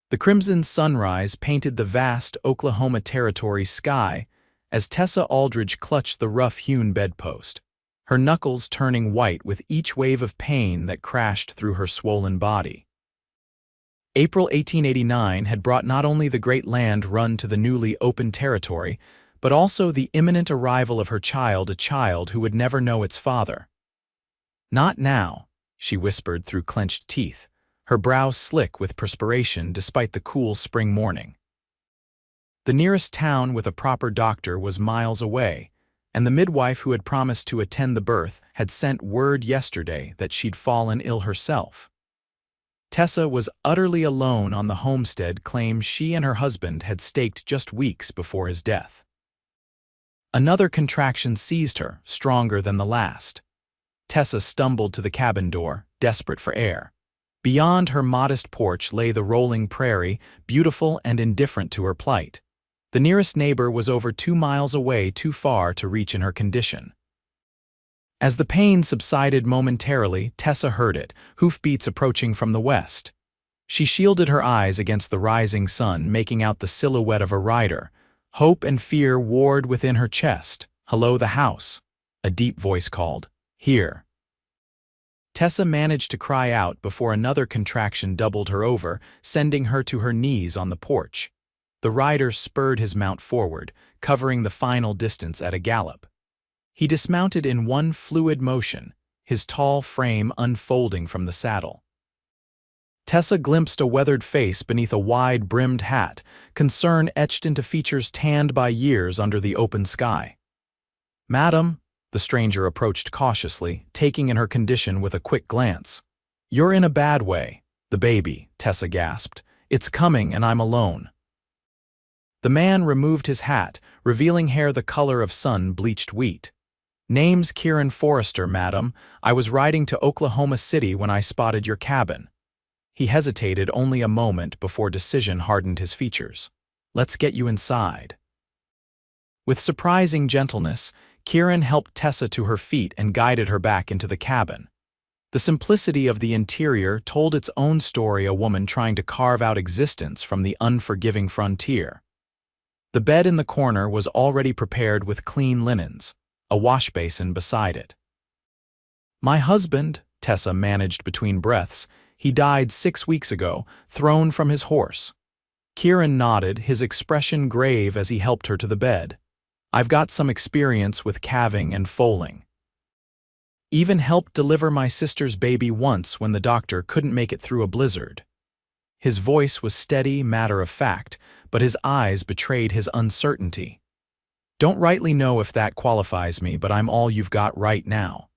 The crimson sunrise painted the vast Oklahoma Territory sky as Tessa Aldridge clutched the rough-hewn bedpost, her knuckles turning white with each wave of pain that crashed through her swollen body. April 1889 had brought not only the great land run to the newly opened territory, but also the imminent arrival of her child, a child who would never know its father. "Not now," she whispered through clenched teeth, her brow slick with perspiration despite the cool spring morning. The nearest town with a proper doctor was miles away, and the midwife who had promised to attend the birth had sent word yesterday that she'd fallen ill herself. Tessa was utterly alone on the homestead claim she and her husband had staked just weeks before his death. Another contraction seized her, stronger than the last. Tessa stumbled to the cabin door, desperate for air. Beyond her modest porch lay the rolling prairie, beautiful and indifferent to her plight. The nearest neighbor was over 2 miles away, too far to reach in her condition. As the pain subsided momentarily, Tessa heard it, hoofbeats approaching from the west. She shielded her eyes against the rising sun, making out the silhouette of a rider. Hope and fear warred within her chest. "Hello, the house," a deep voice called. "Here." Tessa managed to cry out before another contraction doubled her over, sending her to her knees on the porch. The rider spurred his mount forward, covering the final distance at a gallop. He dismounted in one fluid motion, his tall frame unfolding from the saddle. Tessa glimpsed a weathered face beneath a wide-brimmed hat, concern etched into features tanned by years under the open sky. "Madam," the stranger approached cautiously, taking in her condition with a quick glance. "You're in a bad way." "The baby," Tessa gasped. "It's coming and I'm alone." The man removed his hat, revealing hair the color of sun-bleached wheat. "Name's Kieran Forrester, madam. I was riding to Oklahoma City when I spotted your cabin." He hesitated only a moment before decision hardened his features. "Let's get you inside." With surprising gentleness, Kieran helped Tessa to her feet and guided her back into the cabin. The simplicity of the interior told its own story, a woman trying to carve out existence from the unforgiving frontier. The bed in the corner was already prepared with clean linens, a wash basin beside it. "My husband," Tessa managed between breaths, "he died 6 weeks ago, thrown from his horse." Kieran nodded, his expression grave as he helped her to the bed. "I've got some experience with calving and foaling. Even helped deliver my sister's baby once when the doctor couldn't make it through a blizzard." His voice was steady, matter-of-fact, but his eyes betrayed his uncertainty. "Don't rightly know if that qualifies me, but I'm all you've got right now."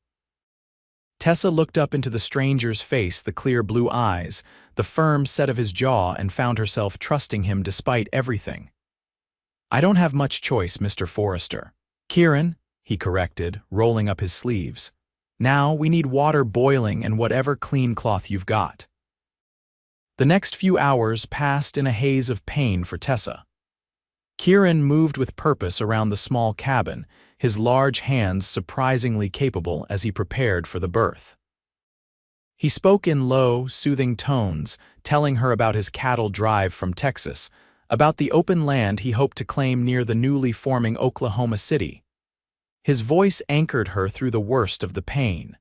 Tessa looked up into the stranger's face, the clear blue eyes, the firm set of his jaw, and found herself trusting him despite everything. "I don't have much choice, Mr. Forrester." "Kieran," he corrected, rolling up his sleeves. "Now we need water boiling and whatever clean cloth you've got." The next few hours passed in a haze of pain for Tessa. Kieran moved with purpose around the small cabin, his large hands surprisingly capable as he prepared for the birth. He spoke in low, soothing tones, telling her about his cattle drive from Texas, about the open land he hoped to claim near the newly forming Oklahoma City. His voice anchored her through the worst of the pain.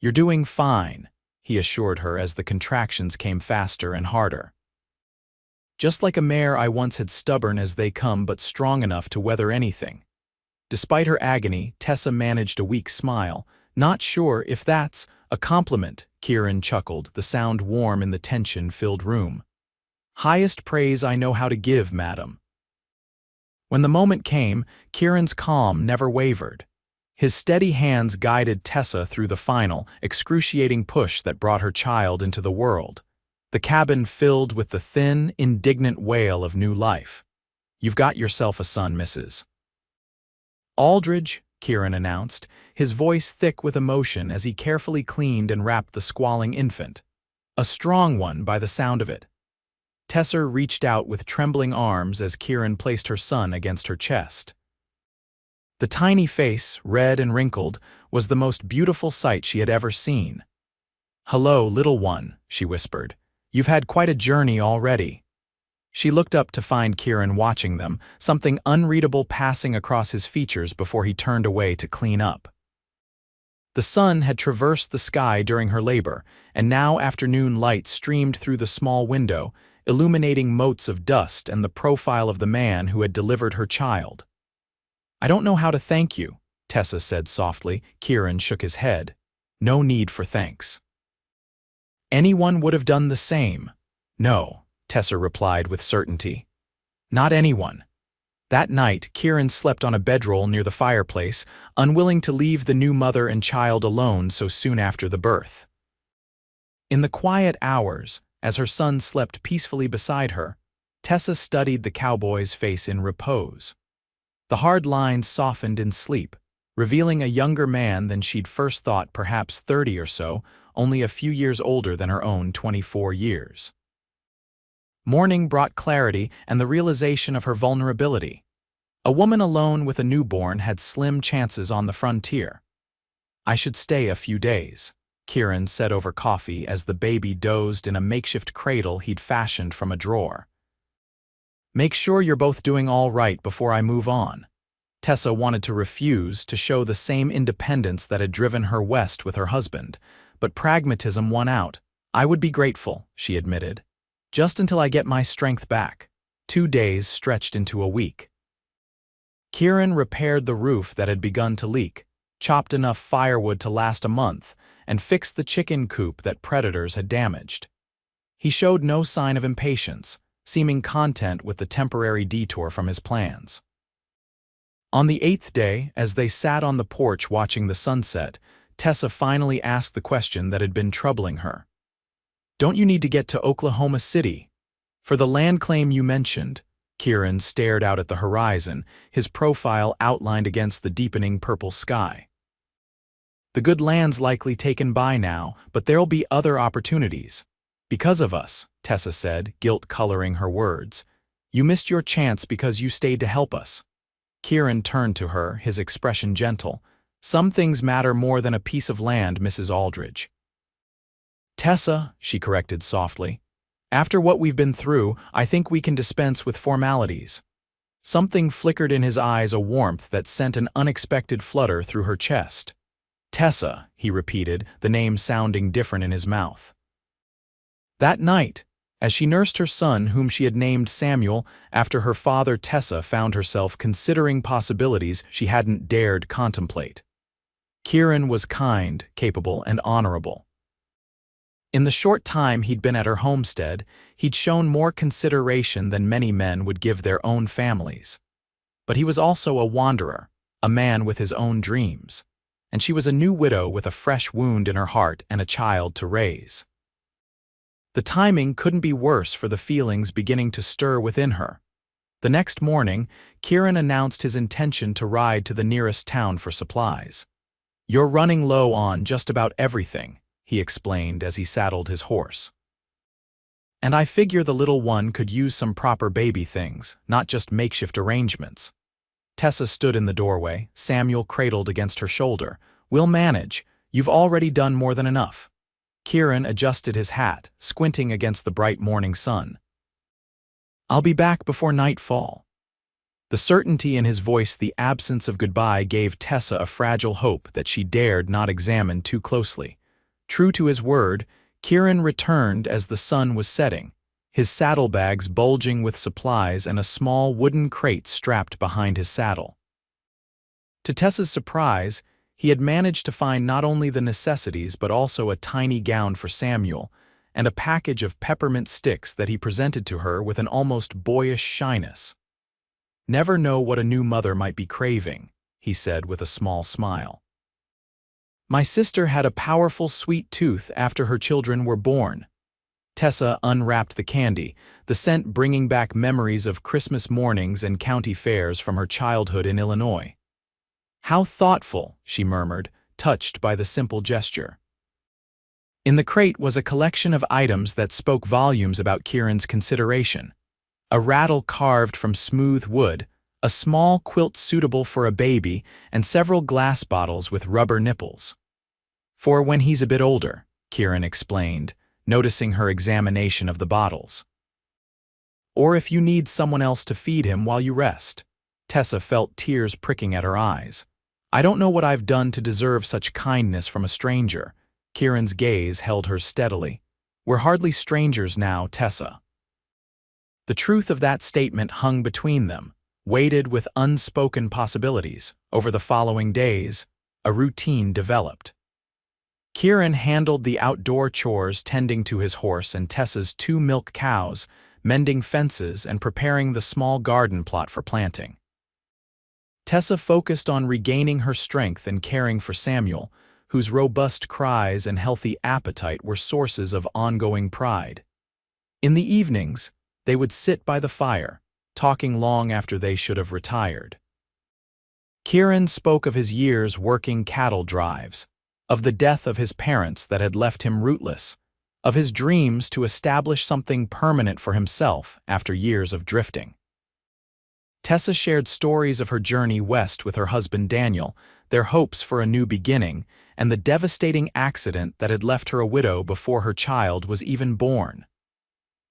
"You're doing fine," he assured her as the contractions came faster and harder. "Just like a mare I once had, stubborn as they come but strong enough to weather anything." Despite her agony, Tessa managed a weak smile. "Not sure if that's a compliment," Kieran chuckled, the sound warm in the tension-filled room. "Highest praise I know how to give, madam." When the moment came, Kieran's calm never wavered. His steady hands guided Tessa through the final, excruciating push that brought her child into the world. The cabin filled with the thin, indignant wail of new life. "You've got yourself a son, Mrs. Aldridge," Kieran announced, his voice thick with emotion as he carefully cleaned and wrapped the squalling infant. "A strong one by the sound of it." Tessa reached out with trembling arms as Kieran placed her son against her chest. The tiny face, red and wrinkled, was the most beautiful sight she had ever seen. "Hello, little one," she whispered. "You've had quite a journey already." She looked up to find Kieran watching them, something unreadable passing across his features before he turned away to clean up. The sun had traversed the sky during her labor, and now afternoon light streamed through the small window, illuminating motes of dust and the profile of the man who had delivered her child. "I don't know how to thank you," Tessa said softly. Kieran shook his head. "No need for thanks." "Anyone would have done the same." "No," Tessa replied with certainty. "Not anyone." That night, Kieran slept on a bedroll near the fireplace, unwilling to leave the new mother and child alone so soon after the birth. In the quiet hours, as her son slept peacefully beside her, Tessa studied the cowboy's face in repose. The hard lines softened in sleep, revealing a younger man than she'd first thought, perhaps 30 or so, only a few years older than her own 24 years. Morning brought clarity and the realization of her vulnerability. A woman alone with a newborn had slim chances on the frontier. "I should stay a few days," Kieran said over coffee as the baby dozed in a makeshift cradle he'd fashioned from a drawer. "Make sure you're both doing all right before I move on." Tessa wanted to refuse, to show the same independence that had driven her west with her husband, but pragmatism won out. "I would be grateful," she admitted. "Just until I get my strength back." 2 days stretched into a week. Kieran repaired the roof that had begun to leak, chopped enough firewood to last a month, and fixed the chicken coop that predators had damaged. He showed no sign of impatience, seeming content with the temporary detour from his plans. On the 8th day, as they sat on the porch watching the sunset, Tessa finally asked the question that had been troubling her. "Don't you need to get to Oklahoma City for the land claim you mentioned?" Kieran stared out at the horizon, his profile outlined against the deepening purple sky. "The good land's likely taken by now, but there'll be other opportunities." "Because of us," Tessa said, guilt coloring her words. "You missed your chance because you stayed to help us." Kieran turned to her, his expression gentle. "Some things matter more than a piece of land, Mrs. Aldridge." "Tessa," she corrected softly, "after what we've been through, I think we can dispense with formalities." Something flickered in his eyes, a warmth that sent an unexpected flutter through her chest. "Tessa," he repeated, the name sounding different in his mouth. That night, as she nursed her son, whom she had named Samuel after her father, Tessa found herself considering possibilities she hadn't dared contemplate. Kieran was kind, capable, and honorable. In the short time he'd been at her homestead, he'd shown more consideration than many men would give their own families. But he was also a wanderer, a man with his own dreams, and she was a new widow with a fresh wound in her heart and a child to raise. The timing couldn't be worse for the feelings beginning to stir within her. The next morning, Kieran announced his intention to ride to the nearest town for supplies. "You're running low on just about everything," he explained as he saddled his horse. "And I figure the little one could use some proper baby things, not just makeshift arrangements." Tessa stood in the doorway, Samuel cradled against her shoulder. "We'll manage. You've already done more than enough." Kieran adjusted his hat, squinting against the bright morning sun. "I'll be back before nightfall." The certainty in his voice, the absence of goodbye, gave Tessa a fragile hope that she dared not examine too closely. True to his word, Kieran returned as the sun was setting, his saddlebags bulging with supplies and a small wooden crate strapped behind his saddle. To Tessa's surprise, he had managed to find not only the necessities but also a tiny gown for Samuel and a package of peppermint sticks that he presented to her with an almost boyish shyness. "Never know what a new mother might be craving," he said with a small smile. "My sister had a powerful sweet tooth after her children were born." Tessa unwrapped the candy, the scent bringing back memories of Christmas mornings and county fairs from her childhood in Illinois. "How thoughtful," she murmured, touched by the simple gesture. In the crate was a collection of items that spoke volumes about Kieran's consideration. A rattle carved from smooth wood, a small quilt suitable for a baby, and several glass bottles with rubber nipples. "For when he's a bit older," Kieran explained, noticing her examination of the bottles. or if you need someone else to feed him while you rest." Tessa felt tears pricking at her eyes. "I don't know what I've done to deserve such kindness from a stranger." Kieran's gaze held her steadily. "We're hardly strangers now, Tessa." The truth of that statement hung between them, weighted with unspoken possibilities. Over the following days, a routine developed. Kieran handled the outdoor chores, tending to his horse and Tessa's 2 milk cows, mending fences and preparing the small garden plot for planting. Tessa focused on regaining her strength and caring for Samuel, whose robust cries and healthy appetite were sources of ongoing pride. In the evenings, they would sit by the fire, talking long after they should have retired. Kieran spoke of his years working cattle drives, of the death of his parents that had left him rootless, of his dreams to establish something permanent for himself after years of drifting. Tessa shared stories of her journey west with her husband Daniel, their hopes for a new beginning, and the devastating accident that had left her a widow before her child was even born.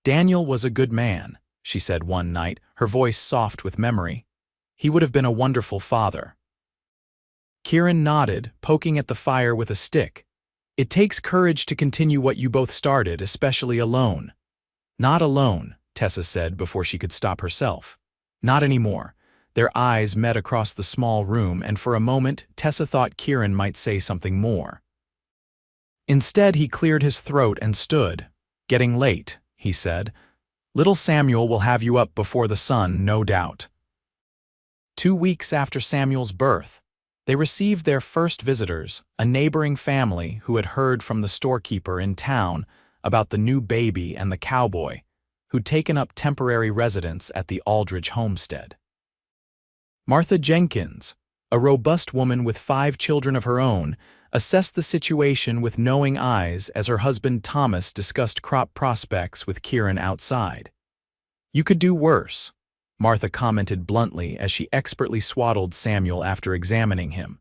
"Daniel was a good man," she said one night, her voice soft with memory. "He would have been a wonderful father." Kieran nodded, poking at the fire with a stick. "It takes courage to continue what you both started, especially alone." "Not alone," Tessa said before she could stop herself. "Not anymore." Their eyes met across the small room, and for a moment Tessa thought Kieran might say something more. Instead, he cleared his throat and stood. "Getting late," he said. "Little Samuel will have you up before the sun, no doubt." 2 weeks after Samuel's birth, they received their first visitors, a neighboring family who had heard from the storekeeper in town about the new baby and the cowboy, who'd taken up temporary residence at the Aldridge homestead. Martha Jenkins, a robust woman with 5 children of her own, assessed the situation with knowing eyes as her husband Thomas discussed crop prospects with Kieran outside. "You could do worse," Martha commented bluntly as she expertly swaddled Samuel after examining him.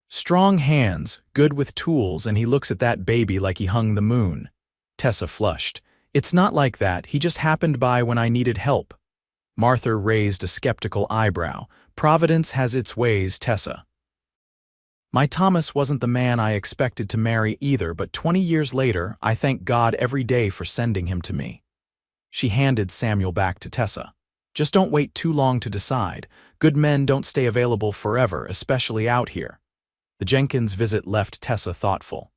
"Strong hands, good with tools, and he looks at that baby like he hung the moon." Tessa flushed. "It's not like that, he just happened by when I needed help." Martha raised a skeptical eyebrow. "Providence has its ways, Tessa." "My Thomas wasn't the man I expected to marry either, but 20 years later, I thank God every day for sending him to me." She handed Samuel back to Tessa. "Just don't wait too long to decide. Good men don't stay available forever, especially out here." The Jenkins visit left Tessa thoughtful.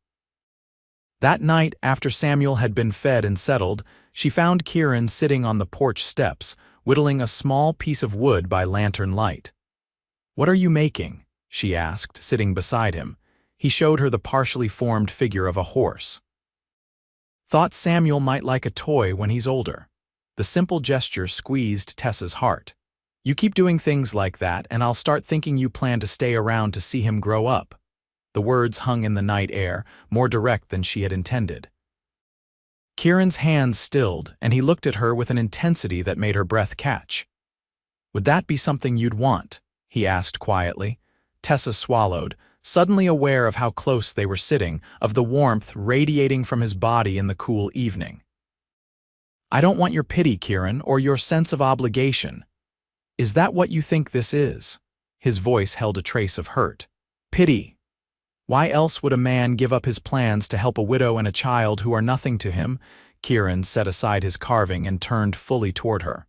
That night, after Samuel had been fed and settled, she found Kieran sitting on the porch steps, whittling a small piece of wood by lantern light. "What are you making?" she asked, sitting beside him. He showed her the partially formed figure of a horse. "Thought Samuel might like a toy when he's older." The simple gesture squeezed Tessa's heart. "You keep doing things like that, and I'll start thinking you plan to stay around to see him grow up." The words hung in the night air, more direct than she had intended. Kieran's hands stilled, and he looked at her with an intensity that made her breath catch. "Would that be something you'd want?" he asked quietly. Tessa swallowed, suddenly aware of how close they were sitting, of the warmth radiating from his body in the cool evening. "I don't want your pity, Kieran, or your sense of obligation." "Is that what you think this is?" His voice held a trace of hurt. "Pity. Why else would a man give up his plans to help a widow and a child who are nothing to him?" Kieran set aside his carving and turned fully toward her.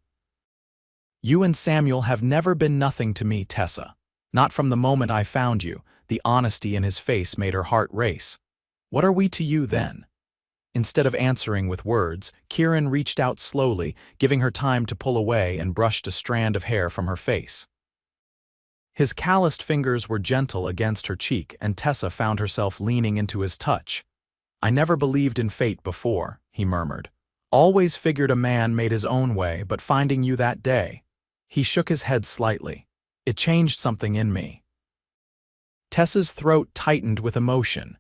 "You and Samuel have never been nothing to me, Tessa. Not from the moment I found you." The honesty in his face made her heart race. "What are we to you then?" Instead of answering with words, Kieran reached out slowly, giving her time to pull away, and brushed a strand of hair from her face. His calloused fingers were gentle against her cheek, and Tessa found herself leaning into his touch. "I never believed in fate before," he murmured. "Always figured a man made his own way, but finding you that day." He shook his head slightly. "It changed something in me." Tessa's throat tightened with emotion.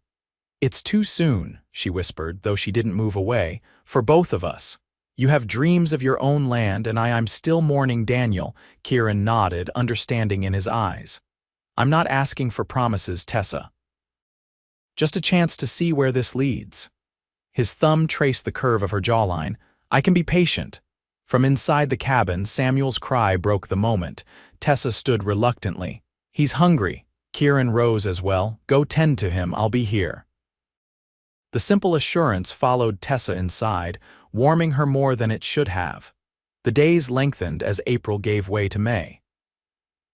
"It's too soon," she whispered, though she didn't move away, "for both of us. You have dreams of your own land, and I'm still mourning Daniel." Kieran nodded, understanding in his eyes. "I'm not asking for promises, Tessa. Just a chance to see where this leads." His thumb traced the curve of her jawline. "I can be patient. From inside the cabin, Samuel's cry broke the moment. Tessa stood reluctantly. "He's hungry." Kieran rose as well. "Go tend to him, I'll be here." The simple assurance followed Tessa inside, warming her more than it should have. The days lengthened as April gave way to May.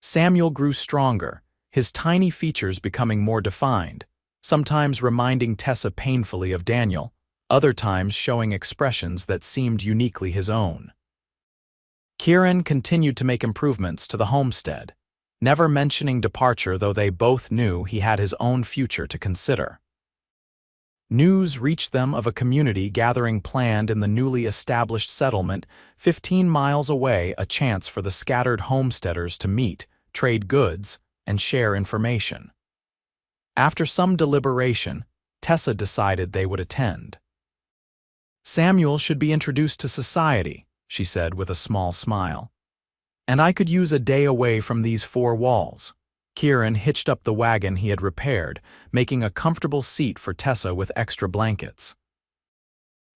Samuel grew stronger, his tiny features becoming more defined, sometimes reminding Tessa painfully of Daniel, other times showing expressions that seemed uniquely his own. Kieran continued to make improvements to the homestead, never mentioning departure, though they both knew he had his own future to consider. News reached them of a community gathering planned in the newly established settlement 15 miles away, a chance for the scattered homesteaders to meet, trade goods, and share information. After some deliberation, Tessa decided they would attend. "Samuel should be introduced to society," she said with a small smile. "And I could use a day away from these four walls." Kieran hitched up the wagon he had repaired, making a comfortable seat for Tessa with extra blankets.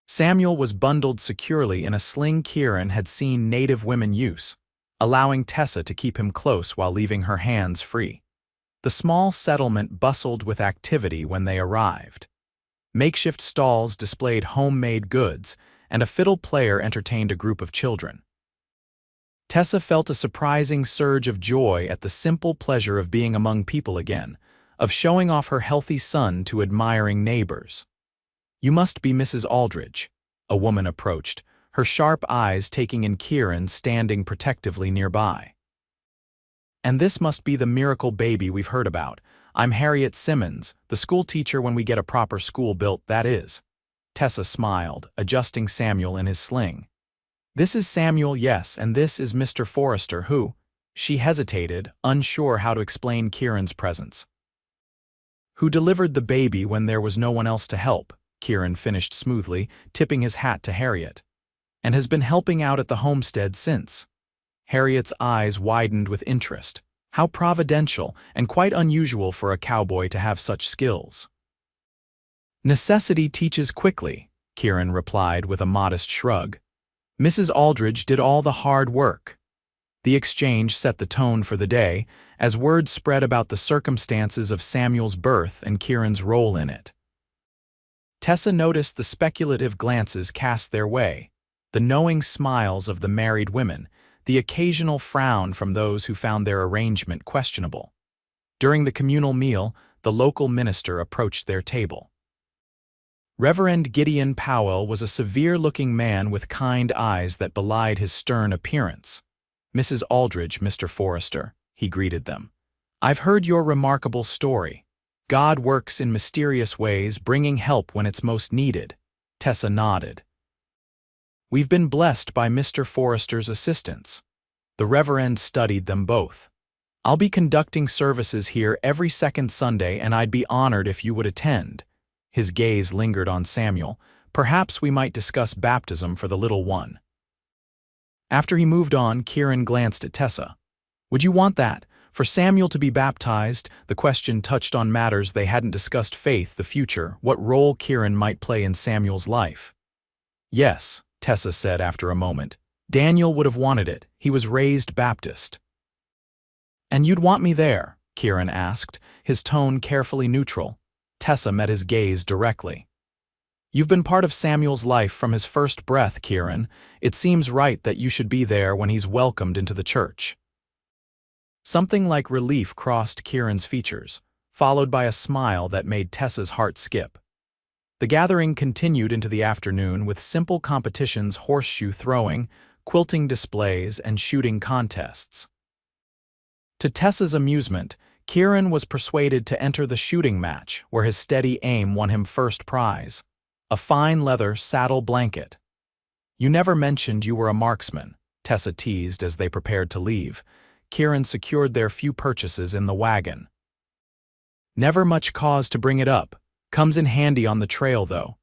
Samuel was bundled securely in a sling Kieran had seen native women use, allowing Tessa to keep him close while leaving her hands free. The small settlement bustled with activity when they arrived. Makeshift stalls displayed homemade goods, and a fiddle player entertained a group of children. Tessa felt a surprising surge of joy at the simple pleasure of being among people again, of showing off her healthy son to admiring neighbors. "You must be Mrs. Aldridge," a woman approached, her sharp eyes taking in Kieran standing protectively nearby. "And this must be the miracle baby we've heard about. I'm Harriet Simmons, the school teacher when we get a proper school built, that is." Tessa smiled, adjusting Samuel in his sling. "This is Samuel, yes, and this is Mr. Forrester, who—" She hesitated, unsure how to explain Kieran's presence. "Who delivered the baby when there was no one else to help," Kieran finished smoothly, tipping his hat to Harriet. "And has been helping out at the homestead since." Harriet's eyes widened with interest. How providential, and quite unusual for a cowboy to have such skills. "Necessity teaches quickly," Kieran replied with a modest shrug. "Mrs. Aldridge did all the hard work." The exchange set the tone for the day, as word spread about the circumstances of Samuel's birth and Kieran's role in it. Tessa noticed the speculative glances cast their way, the knowing smiles of the married women, the occasional frown from those who found their arrangement questionable. During the communal meal, the local minister approached their table. Reverend Gideon Powell was a severe-looking man with kind eyes that belied his stern appearance. "Mrs. Aldridge, Mr. Forrester," he greeted them. "I've heard your remarkable story. God works in mysterious ways, bringing help when it's most needed." Tessa nodded. "We've been blessed by Mr. Forrester's assistance." The Reverend studied them both. "I'll be conducting services here every second Sunday, and I'd be honored if you would attend." His gaze lingered on Samuel. "Perhaps we might discuss baptism for the little one." After he moved on, Kieran glanced at Tessa. "Would you want that? For Samuel to be baptized?" The question touched on matters they hadn't discussed: faith, the future, what role Kieran might play in Samuel's life. "Yes," Tessa said after a moment. "Daniel would have wanted it. He was raised Baptist." "And you'd want me there?" Kieran asked, his tone carefully neutral. Tessa met his gaze directly. "You've been part of Samuel's life from his first breath, Kieran. It seems right that you should be there when he's welcomed into the church." Something like relief crossed Kieran's features, followed by a smile that made Tessa's heart skip. The gathering continued into the afternoon with simple competitions: horseshoe throwing, quilting displays, and shooting contests. To Tessa's amusement, Kieran was persuaded to enter the shooting match, where his steady aim won him first prize, a fine leather saddle blanket. "You never mentioned you were a marksman," Tessa teased as they prepared to leave. Kieran secured their few purchases in the wagon. "Never much cause to bring it up. Comes in handy on the trail, though."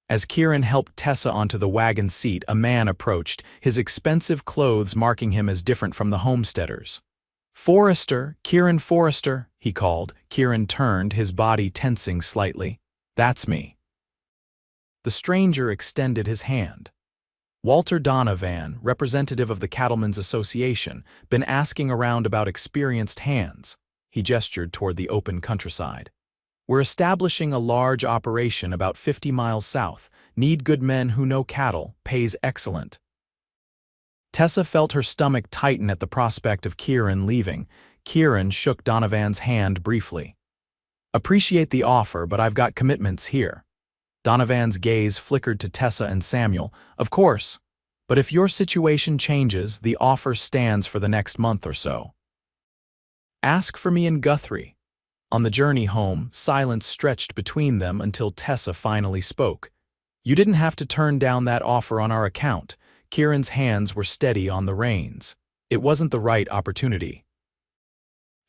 As Kieran helped Tessa onto the wagon seat, a man approached, his expensive clothes marking him as different from the homesteaders. "Forrester, Kieran Forrester," he called. Kieran turned, his body tensing slightly. "That's me." The stranger extended his hand. Walter Donovan, representative of the Cattlemen's Association, been asking around about experienced hands. He gestured toward the open countryside. We're establishing a large operation about 50 miles south. Need good men who know cattle. Pays excellent. Tessa felt her stomach tighten at the prospect of Kieran leaving. Kieran shook Donovan's hand briefly. Appreciate the offer, but I've got commitments here. Donovan's gaze flickered to Tessa and Samuel. Of course, but if your situation changes, the offer stands for the next month or so. Ask for me in Guthrie. On the journey home, silence stretched between them until Tessa finally spoke. You didn't have to turn down that offer on our account. Kieran's hands were steady on the reins. It wasn't the right opportunity.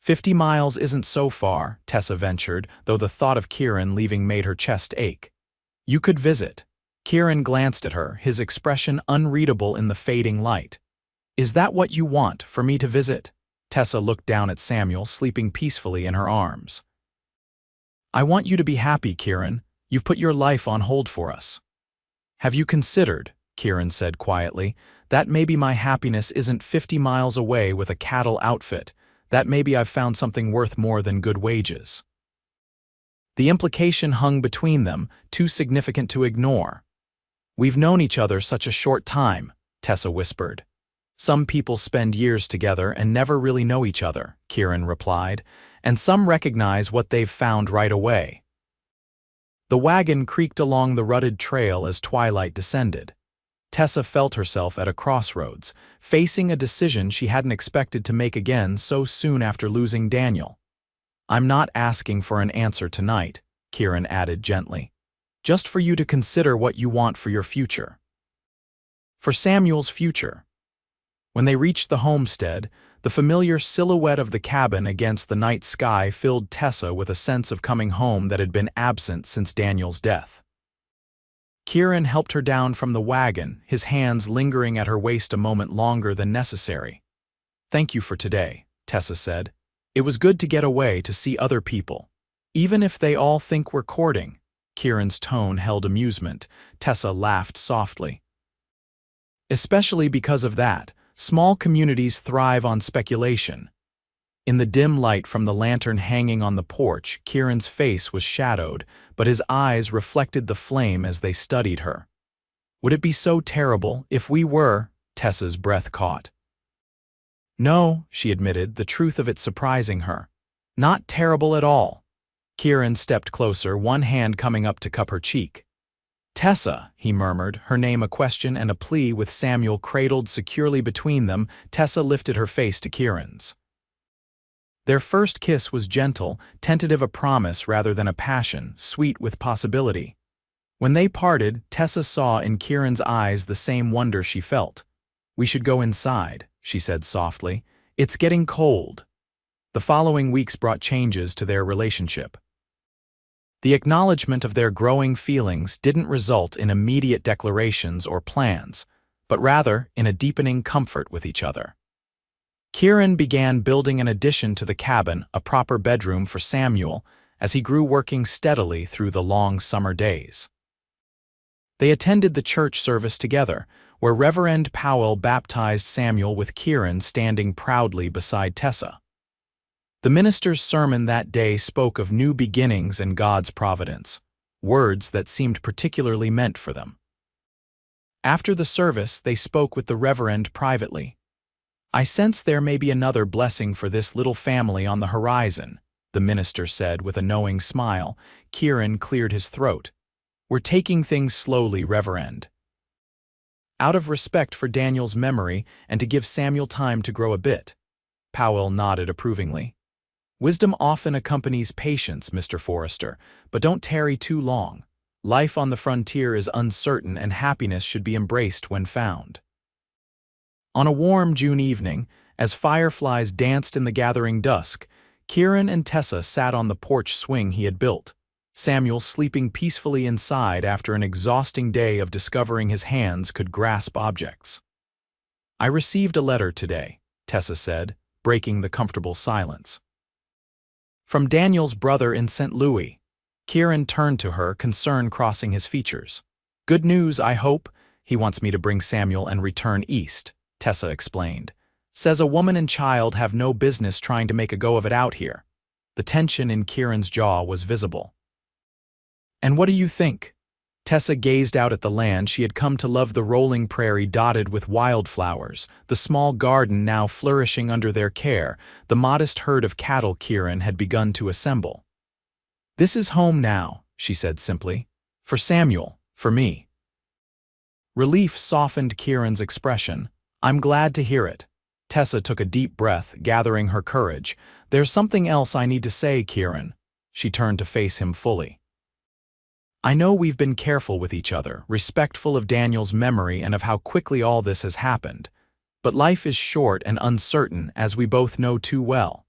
50 miles isn't so far, Tessa ventured, though the thought of Kieran leaving made her chest ache. You could visit. Kieran glanced at her, his expression unreadable in the fading light. Is that what you want, for me to visit? Tessa looked down at Samuel, sleeping peacefully in her arms. I want you to be happy, Kieran. You've put your life on hold for us. Have you considered, Kieran said quietly, that maybe my happiness isn't 50 miles away with a cattle outfit, that maybe I've found something worth more than good wages. The implication hung between them, too significant to ignore. We've known each other such a short time, Tessa whispered. Some people spend years together and never really know each other, Kieran replied, and some recognize what they've found right away. The wagon creaked along the rutted trail as twilight descended. Tessa felt herself at a crossroads, facing a decision she hadn't expected to make again so soon after losing Daniel. I'm not asking for an answer tonight, Kieran added gently. Just for you to consider what you want for your future. For Samuel's future. When they reached the homestead, the familiar silhouette of the cabin against the night sky filled Tessa with a sense of coming home that had been absent since Daniel's death. Kieran helped her down from the wagon, his hands lingering at her waist a moment longer than necessary. Thank you for today, Tessa said. It was good to get away to see other people. Even if they all think we're courting. Kieran's tone held amusement. Tessa laughed softly. Especially because of that, small communities thrive on speculation. In the dim light from the lantern hanging on the porch, Kieran's face was shadowed, but his eyes reflected the flame as they studied her. Would it be so terrible if we were? Tessa's breath caught. No, she admitted, the truth of it surprising her. Not terrible at all. Kieran stepped closer, one hand coming up to cup her cheek. Tessa, he murmured, her name a question and a plea with Samuel cradled securely between them. Tessa lifted her face to Kieran's. Their first kiss was gentle, tentative a promise rather than a passion, sweet with possibility. When they parted, Tessa saw in Kieran's eyes the same wonder she felt. We should go inside, she said softly. It's getting cold. The following weeks brought changes to their relationship. The acknowledgement of their growing feelings didn't result in immediate declarations or plans, but rather in a deepening comfort with each other. Kieran began building an addition to the cabin, a proper bedroom for Samuel, as he grew working steadily through the long summer days. They attended the church service together, where Reverend Powell baptized Samuel with Kieran standing proudly beside Tessa. The minister's sermon that day spoke of new beginnings and God's providence, words that seemed particularly meant for them. After the service, they spoke with the Reverend privately. I sense there may be another blessing for this little family on the horizon, the minister said with a knowing smile. Kieran cleared his throat. We're taking things slowly, Reverend. Out of respect for Daniel's memory and to give Samuel time to grow a bit. Powell nodded approvingly. Wisdom often accompanies patience, Mr. Forrester, but don't tarry too long. Life on the frontier is uncertain and happiness should be embraced when found. On a warm June evening, as fireflies danced in the gathering dusk, Kieran and Tessa sat on the porch swing he had built, Samuel sleeping peacefully inside after an exhausting day of discovering his hands could grasp objects. I received a letter today, Tessa said, breaking the comfortable silence. From Daniel's brother in St. Louis. Kieran turned to her, concern crossing his features. Good news, I hope. He wants me to bring Samuel and return east, Tessa explained. Says a woman and child have no business trying to make a go of it out here. The tension in Kieran's jaw was visible. And what do you think? Tessa gazed out at the land she had come to love, the rolling prairie dotted with wildflowers, the small garden now flourishing under their care, the modest herd of cattle Kieran had begun to assemble. This is home now, she said simply. For Samuel, for me. Relief softened Kieran's expression. I'm glad to hear it. Tessa took a deep breath, gathering her courage. There's something else I need to say, Kieran. She turned to face him fully. I know we've been careful with each other, respectful of Daniel's memory and of how quickly all this has happened. But life is short and uncertain, as we both know too well.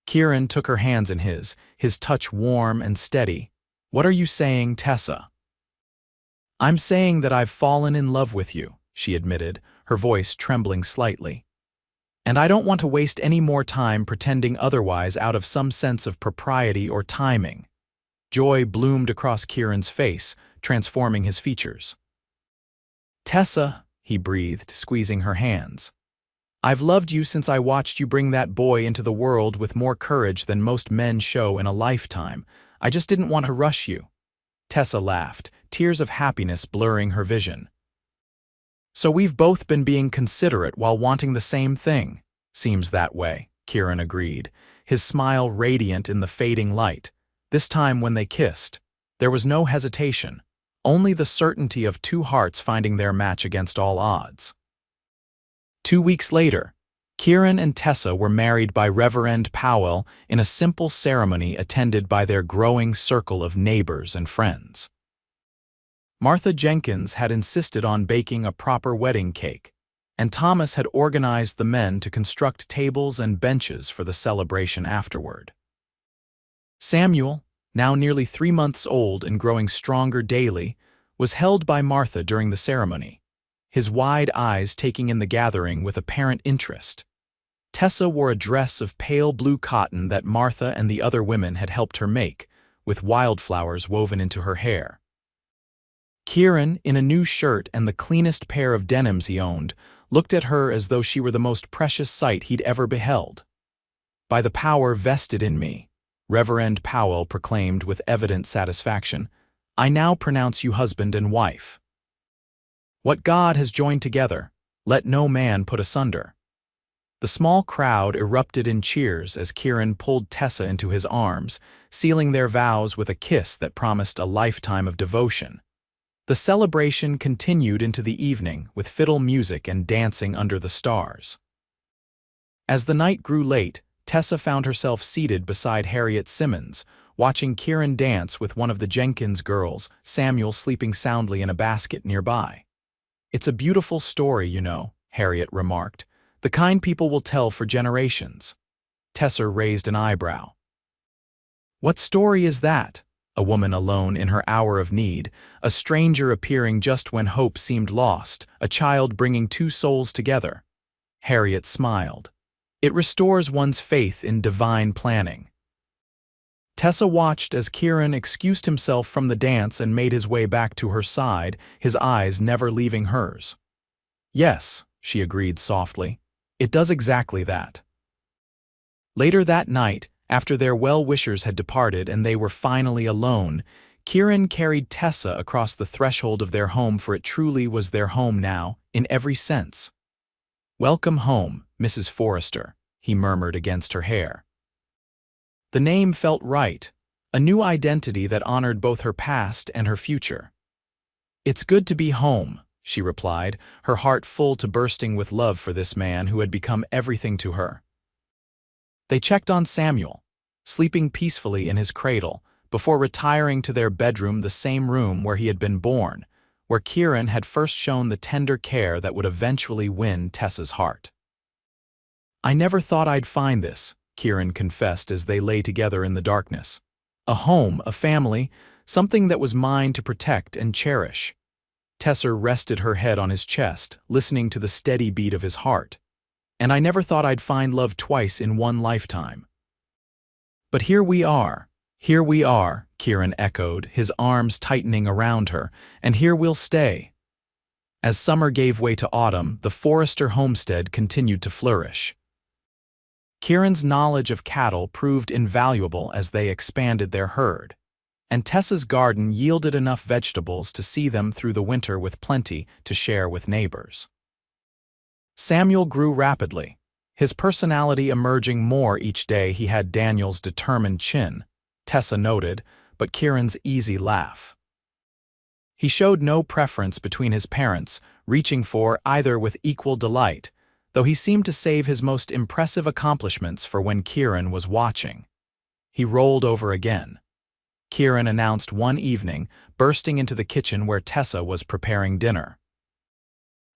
Kieran took her hands in his touch warm and steady. What are you saying, Tessa? I'm saying that I've fallen in love with you, she admitted, her voice trembling slightly. And I don't want to waste any more time pretending otherwise out of some sense of propriety or timing. Joy bloomed across Kieran's face, transforming his features. Tessa, he breathed, squeezing her hands. I've loved you since I watched you bring that boy into the world with more courage than most men show in a lifetime. I just didn't want to rush you. Tessa laughed, tears of happiness blurring her vision. So we've both been being considerate while wanting the same thing. Seems that way, Kieran agreed, his smile radiant in the fading light. This time when they kissed, there was no hesitation, only the certainty of two hearts finding their match against all odds. 2 weeks later, Kieran and Tessa were married by Reverend Powell in a simple ceremony attended by their growing circle of neighbors and friends. Martha Jenkins had insisted on baking a proper wedding cake, and Thomas had organized the men to construct tables and benches for the celebration afterward. Samuel, now nearly 3 months old and growing stronger daily, was held by Martha during the ceremony, his wide eyes taking in the gathering with apparent interest. Tessa wore a dress of pale blue cotton that Martha and the other women had helped her make, with wildflowers woven into her hair. Kieran, in a new shirt and the cleanest pair of denims he owned, looked at her as though she were the most precious sight he'd ever beheld. By the power vested in me, Reverend Powell proclaimed with evident satisfaction, I now pronounce you husband and wife. What God has joined together, let no man put asunder. The small crowd erupted in cheers as Kieran pulled Tessa into his arms, sealing their vows with a kiss that promised a lifetime of devotion. The celebration continued into the evening with fiddle music and dancing under the stars. As the night grew late, Tessa found herself seated beside Harriet Simmons, watching Kieran dance with one of the Jenkins girls, Samuel sleeping soundly in a basket nearby. It's a beautiful story, you know, Harriet remarked. The kind people will tell for generations. Tessa raised an eyebrow. What story is that? A woman alone in her hour of need, a stranger appearing just when hope seemed lost, a child bringing two souls together. Harriet smiled. It restores one's faith in divine planning. Tessa watched as Kieran excused himself from the dance and made his way back to her side, his eyes never leaving hers. Yes, she agreed softly. It does exactly that. Later that night, after their well-wishers had departed and they were finally alone, Kieran carried Tessa across the threshold of their home, for it truly was their home now, in every sense. Welcome home, Mrs. Forrester, he murmured against her hair. The name felt right, a new identity that honored both her past and her future. It's good to be home, she replied, her heart full to bursting with love for this man who had become everything to her. They checked on Samuel, sleeping peacefully in his cradle, before retiring to their bedroom, the same room where he had been born, where Kieran had first shown the tender care that would eventually win Tessa's heart. I never thought I'd find this, Kieran confessed as they lay together in the darkness. A home, a family, something that was mine to protect and cherish. Tessa rested her head on his chest, listening to the steady beat of his heart. And I never thought I'd find love twice in one lifetime. But here we are, Kieran echoed, his arms tightening around her, and here we'll stay. As summer gave way to autumn, the Forrester homestead continued to flourish. Kieran's knowledge of cattle proved invaluable as they expanded their herd, and Tessa's garden yielded enough vegetables to see them through the winter with plenty to share with neighbors. Samuel grew rapidly, his personality emerging more each day. He had Daniel's determined chin, Tessa noted, but Kieran's easy laugh. He showed no preference between his parents, reaching for either with equal delight, though he seemed to save his most impressive accomplishments for when Kieran was watching. He rolled over again. Kieran announced one evening, bursting into the kitchen where Tessa was preparing dinner.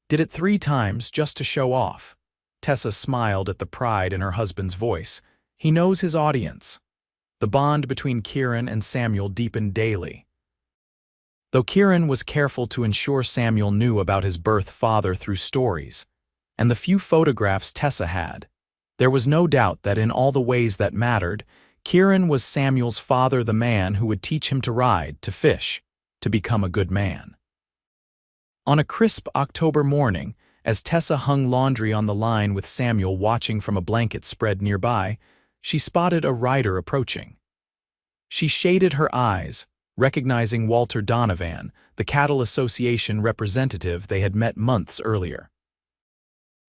Did it 3 times just to show off. Tessa smiled at the pride in her husband's voice. He knows his audience. The bond between Kieran and Samuel deepened daily. Though Kieran was careful to ensure Samuel knew about his birth father through stories, and the few photographs Tessa had, there was no doubt that in all the ways that mattered, Kieran was Samuel's father, the man who would teach him to ride, to fish, to become a good man. On a crisp October morning, as Tessa hung laundry on the line with Samuel watching from a blanket spread nearby, she spotted a rider approaching. She shaded her eyes, recognizing Walter Donovan, the Cattle Association representative they had met months earlier.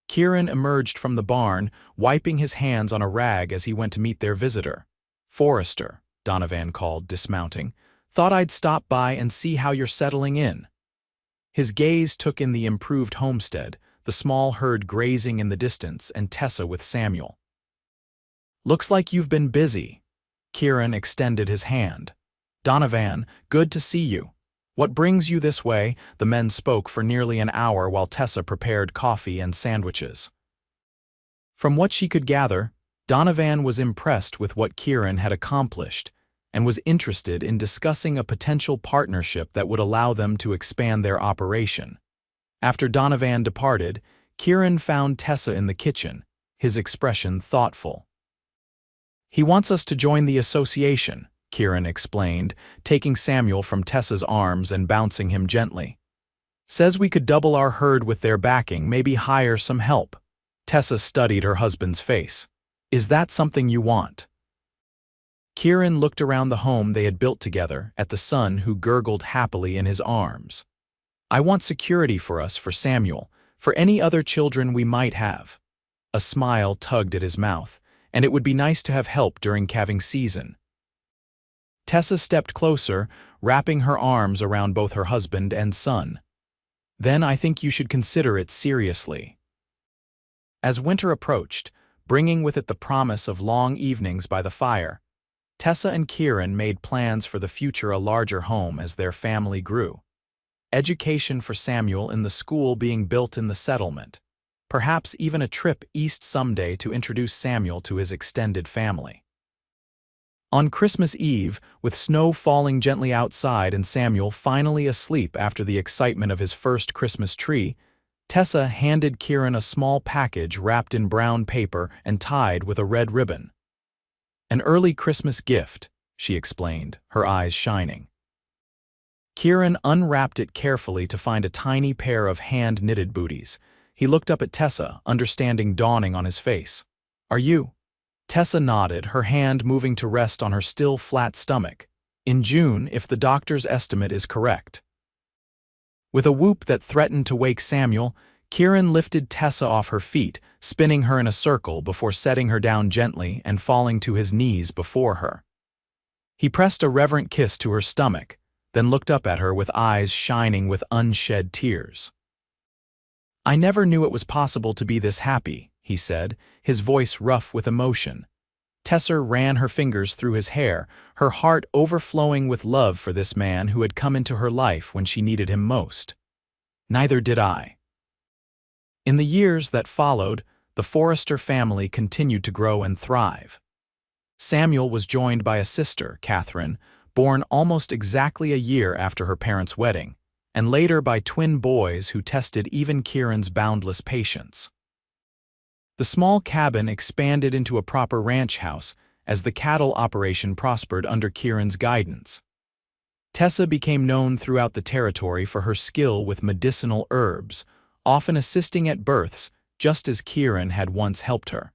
Kieran emerged from the barn, wiping his hands on a rag as he went to meet their visitor. "Forrester," Donovan called, dismounting. "Thought I'd stop by and see how you're settling in." His gaze took in the improved homestead, the small herd grazing in the distance, and Tessa with Samuel. "Looks like you've been busy." Kieran extended his hand. "Donovan, good to see you. What brings you this way?" The men spoke for nearly an hour while Tessa prepared coffee and sandwiches. From what she could gather, Donovan was impressed with what Kieran had accomplished and was interested in discussing a potential partnership that would allow them to expand their operation. After Donovan departed, Kieran found Tessa in the kitchen, his expression thoughtful. "He wants us to join the association," Kieran explained, taking Samuel from Tessa's arms and bouncing him gently. "Says we could double our herd with their backing, maybe hire some help." Tessa studied her husband's face. "Is that something you want?" Kieran looked around the home they had built together, at the son who gurgled happily in his arms. "I want security for us, for Samuel, for any other children we might have." A smile tugged at his mouth, and it would be nice to have help during calving season. Tessa stepped closer, wrapping her arms around both her husband and son. "Then I think you should consider it seriously." As winter approached, bringing with it the promise of long evenings by the fire, Tessa and Kieran made plans for the future, a larger home as their family grew. Education for Samuel in the school being built in the settlement. Perhaps even a trip east someday to introduce Samuel to his extended family. On Christmas Eve, with snow falling gently outside and Samuel finally asleep after the excitement of his first Christmas tree, Tessa handed Kieran a small package wrapped in brown paper and tied with a red ribbon. "An early Christmas gift," she explained, her eyes shining. Kieran unwrapped it carefully to find a tiny pair of hand-knitted booties. He looked up at Tessa, understanding dawning on his face. "Are you?" Tessa nodded, her hand moving to rest on her still flat stomach. "In June, if the doctor's estimate is correct." With a whoop that threatened to wake Samuel, Kieran lifted Tessa off her feet, spinning her in a circle before setting her down gently and falling to his knees before her. He pressed a reverent kiss to her stomach, then looked up at her with eyes shining with unshed tears. "I never knew it was possible to be this happy," he said, his voice rough with emotion. Tessa ran her fingers through his hair, her heart overflowing with love for this man who had come into her life when she needed him most. "Neither did I." In the years that followed, the Forrester family continued to grow and thrive. Samuel was joined by a sister, Catherine, born almost exactly a year after her parents' wedding, and later by twin boys who tested even Kieran's boundless patience. The small cabin expanded into a proper ranch house as the cattle operation prospered under Kieran's guidance. Tessa became known throughout the territory for her skill with medicinal herbs, often assisting at births just as Kieran had once helped her.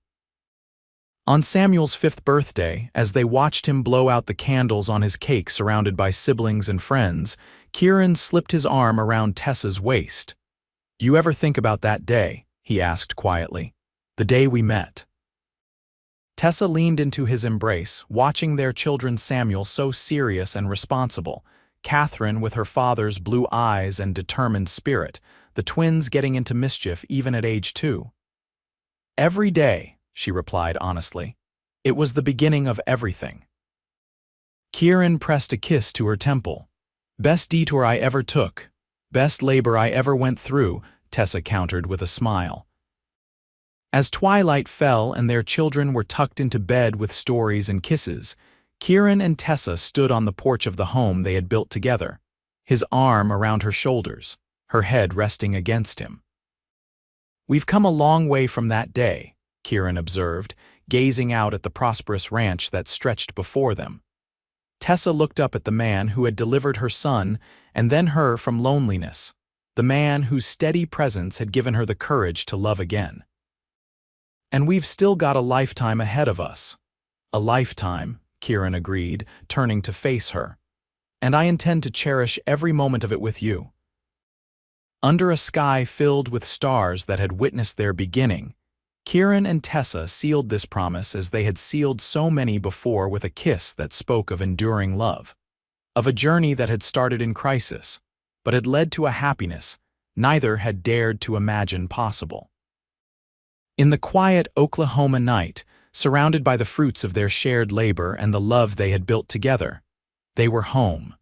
On Samuel's 5th birthday, as they watched him blow out the candles on his cake surrounded by siblings and friends, Kieran slipped his arm around Tessa's waist. "Do you ever think about that day?" he asked quietly. "The day we met." Tessa leaned into his embrace, watching their children Samuel so serious and responsible, Catherine with her father's blue eyes and determined spirit, the twins getting into mischief even at age 2. "Every day," she replied honestly. "It was the beginning of everything." Kieran pressed a kiss to her temple. "Best detour I ever took. Best labor I ever went through," Tessa countered with a smile. As twilight fell and their children were tucked into bed with stories and kisses, Kieran and Tessa stood on the porch of the home they had built together, his arm around her shoulders, her head resting against him. "We've come a long way from that day," Kieran observed, gazing out at the prosperous ranch that stretched before them. Tessa looked up at the man who had delivered her son and then her from loneliness, the man whose steady presence had given her the courage to love again. "And we've still got a lifetime ahead of us." "A lifetime," Kieran agreed, turning to face her. "And I intend to cherish every moment of it with you." Under a sky filled with stars that had witnessed their beginning, Kieran and Tessa sealed this promise as they had sealed so many before with a kiss that spoke of enduring love, of a journey that had started in crisis, but had led to a happiness neither had dared to imagine possible. In the quiet Oklahoma night, surrounded by the fruits of their shared labor and the love they had built together, they were home.